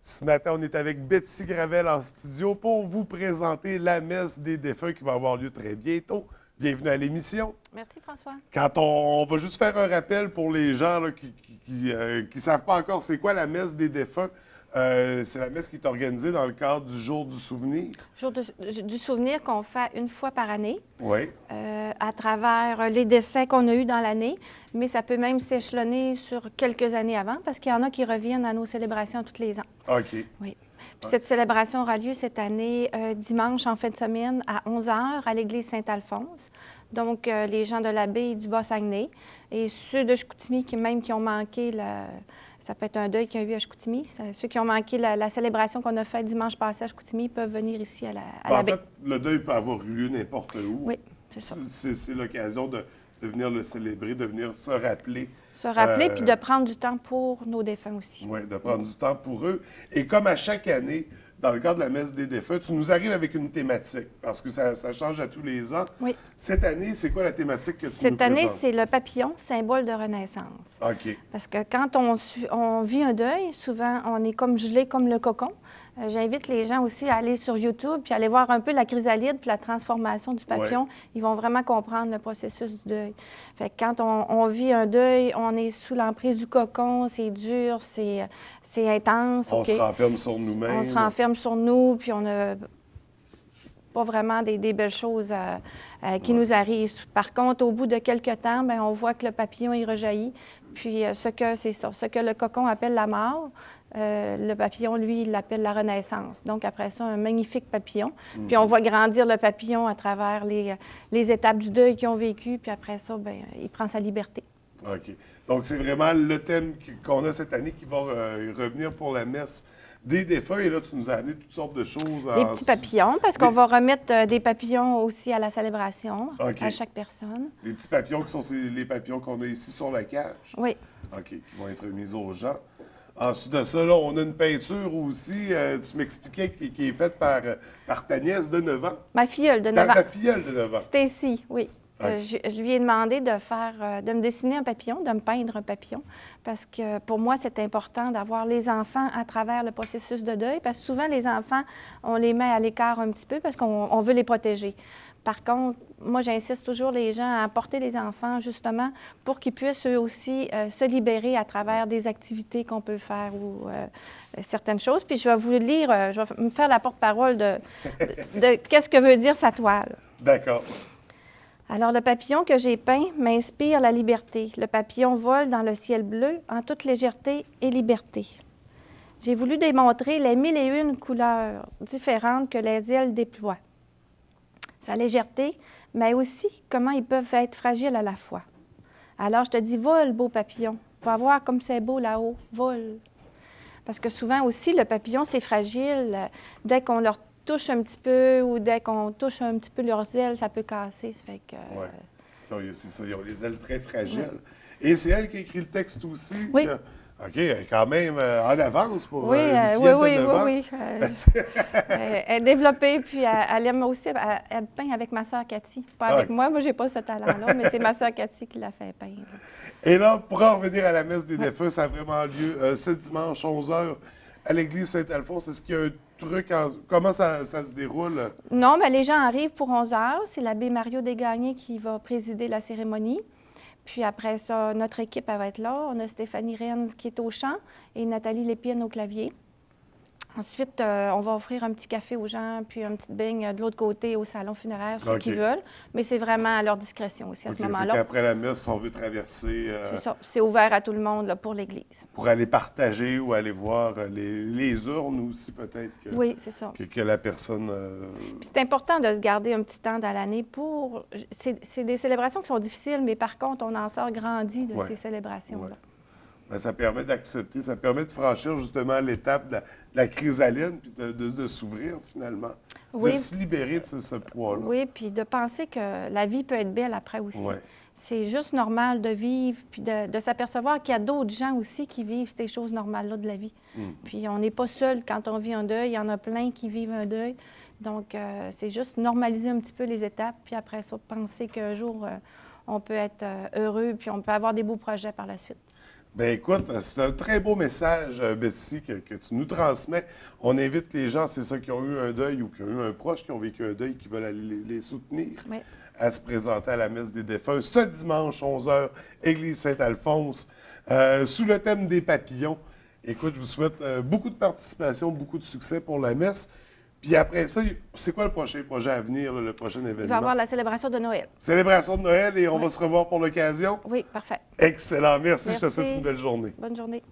Ce matin, on est avec Betsy Gravel en studio pour vous présenter la messe des défunts qui va avoir lieu très bientôt. Bienvenue à l'émission. Merci, François. Quand on va juste faire un rappel pour les gens là, qui savent pas encore c'est quoi la messe des défunts. C'est la messe qui est organisée dans le cadre du Jour du souvenir. Jour du souvenir qu'on fait une fois par année, Oui. à travers les décès qu'on a eus dans l'année, mais ça peut même s'échelonner sur quelques années avant, parce qu'il y en a qui reviennent à nos célébrations tous les ans. OK. Oui. Puis cette célébration aura lieu cette année dimanche en fin de semaine à 11 h à l'église Saint-Alphonse. Donc, les gens de la baie du Bas-Saguenay et ceux de Chicoutimi qui ont manqué ça peut être un deuil qu'il y a eu à Chicoutimi. Ceux qui ont manqué la célébration qu'on a faite dimanche passé à Chicoutimi peuvent venir ici à la baie. En fait, le deuil peut avoir eu lieu n'importe où. Oui, c'est ça. C'est l'occasion de venir le célébrer, de venir se rappeler. Se rappeler, puis de prendre du temps pour nos défunts aussi. Oui, de prendre du temps pour eux. Et comme à chaque année, dans le cadre de la messe des défunts, tu nous arrives avec une thématique, parce que ça change à tous les ans. Oui. Cette année, c'est quoi la thématique que tu nous Cette année, présentes? c'est le papillon, symbole de renaissance. OK. Parce que quand on vit un deuil, souvent, on est comme gelé comme le cocon. J'invite les gens aussi à aller sur YouTube puis aller voir un peu la chrysalide puis la transformation du papillon. Ouais. Ils vont vraiment comprendre le processus du deuil. Fait que quand on vit un deuil, on est sous l'emprise du cocon, c'est dur, c'est intense. On OK? se renferme sur nous-mêmes. On se renferme sur nous, puis on n'a pas vraiment des belles choses qui nous arrivent. Par contre, au bout de quelques temps, bien, on voit que le papillon, il rejaillit. Puis ce que le cocon appelle la mort, le papillon, lui, il l'appelle la renaissance. Donc, après ça, un magnifique papillon. Puis on voit grandir le papillon à travers les étapes du deuil qu'ils ont vécu. Puis après ça, bien, il prend sa liberté. OK. Donc, c'est vraiment le thème qu'on a cette année qui va revenir pour la messe des défunts. Et là, tu nous as amené toutes sortes de choses. Des petits papillons, parce qu'on va remettre des papillons aussi à la célébration, OK. à chaque personne. Des petits papillons qui sont les papillons qu'on a ici sur la cage. Oui. OK, qui vont être mis aux gens. Ensuite de ça, là, on a une peinture aussi, tu m'expliquais, qui est faite par ta nièce de 9 ans. Ma filleule de 9 ans. Ta filleule de 9 ans. Stacy, oui. OK. Je lui ai demandé de me dessiner un papillon, de me peindre un papillon, parce que pour moi, c'est important d'avoir les enfants à travers le processus de deuil, parce que souvent, les enfants, on les met à l'écart un petit peu parce qu'on veut les protéger. Par contre, moi, j'insiste toujours les gens à porter les enfants, justement, pour qu'ils puissent eux aussi se libérer à travers des activités qu'on peut faire ou certaines choses. Puis je vais vous lire, je vais me faire la porte-parole de qu'est-ce que veut dire sa toile. D'accord. Alors, le papillon que j'ai peint m'inspire la liberté. Le papillon vole dans le ciel bleu en toute légèreté et liberté. J'ai voulu démontrer les 1001 couleurs différentes que les ailes déploient. Sa légèreté, mais aussi comment ils peuvent être fragiles à la fois. Alors, je te dis, vole, beau papillon. Va voir comme c'est beau là-haut. Vole. Parce que souvent aussi, le papillon, c'est fragile. Dès qu'on leur touche un petit peu ou dès qu'on touche un petit peu leurs ailes, ça peut casser. Ça fait que... Oui, c'est ça. Ils ont les ailes très fragiles. Ouais. Et c'est elle qui a écrit le texte aussi? Oui. OK, elle est quand même en avance pour oui, une fillette de 9 ans. Oui. Elle est développée, puis elle aime aussi, elle peint avec ma sœur Cathy. Pas avec moi, j'ai pas ce talent-là, mais c'est ma sœur Cathy qui l'a fait peindre. Et là, pour en revenir à la messe des défunts, ça a vraiment lieu ce dimanche, 11 h, à l'église Saint-Alphonse. Est-ce qu'il y a un truc, comment ça se déroule? Non, mais les gens arrivent pour 11 h. C'est l'abbé Mario Desgagnés qui va présider la cérémonie. Puis après ça, notre équipe, elle va être là. On a Stéphanie Rennes qui est au chant et Nathalie Lépine au clavier. Ensuite, on va offrir un petit café aux gens, puis une petite baigne de l'autre côté au salon funéraire, ceux qui veulent. Mais c'est vraiment à leur discression aussi à ce moment-là. Après la messe, on veut traverser... C'est ça. C'est ouvert à tout le monde là, pour l'Église. Pour aller partager ou aller voir les urnes aussi, peut-être. Oui, c'est ça. Que la personne... Puis c'est important de se garder un petit temps dans l'année pour... C'est des célébrations qui sont difficiles, mais par contre, on en sort grandi de ces célébrations-là. Ouais. Bien, ça permet d'accepter, ça permet de franchir justement l'étape de la chrysalide, puis de s'ouvrir finalement, de se libérer de ce poids-là. Oui, puis de penser que la vie peut être belle après aussi. Ouais. C'est juste normal de vivre, puis de s'apercevoir qu'il y a d'autres gens aussi qui vivent ces choses normales-là de la vie. Puis on n'est pas seul quand on vit un deuil, il y en a plein qui vivent un deuil. Donc, c'est juste normaliser un petit peu les étapes, puis après ça, penser qu'un jour, on peut être heureux, puis on peut avoir des beaux projets par la suite. Ben écoute, c'est un très beau message, Betsy, que tu nous transmets. On invite les gens, c'est ça, qui ont eu un deuil ou qui ont eu un proche qui ont vécu un deuil, qui veulent aller les soutenir, Oui. à se présenter à la messe des défunts ce dimanche, 11h, Église Saint-Alphonse, sous le thème des papillons. Écoute, je vous souhaite beaucoup de participation, beaucoup de succès pour la messe. Puis après ça, c'est quoi le prochain projet à venir, là, le prochain Il va y événement? avoir la célébration de Noël. Célébration de Noël et on Oui. va se revoir pour l'occasion. Oui, parfait. Excellent. Merci. Je te souhaite Merci. une belle journée. Bonne journée.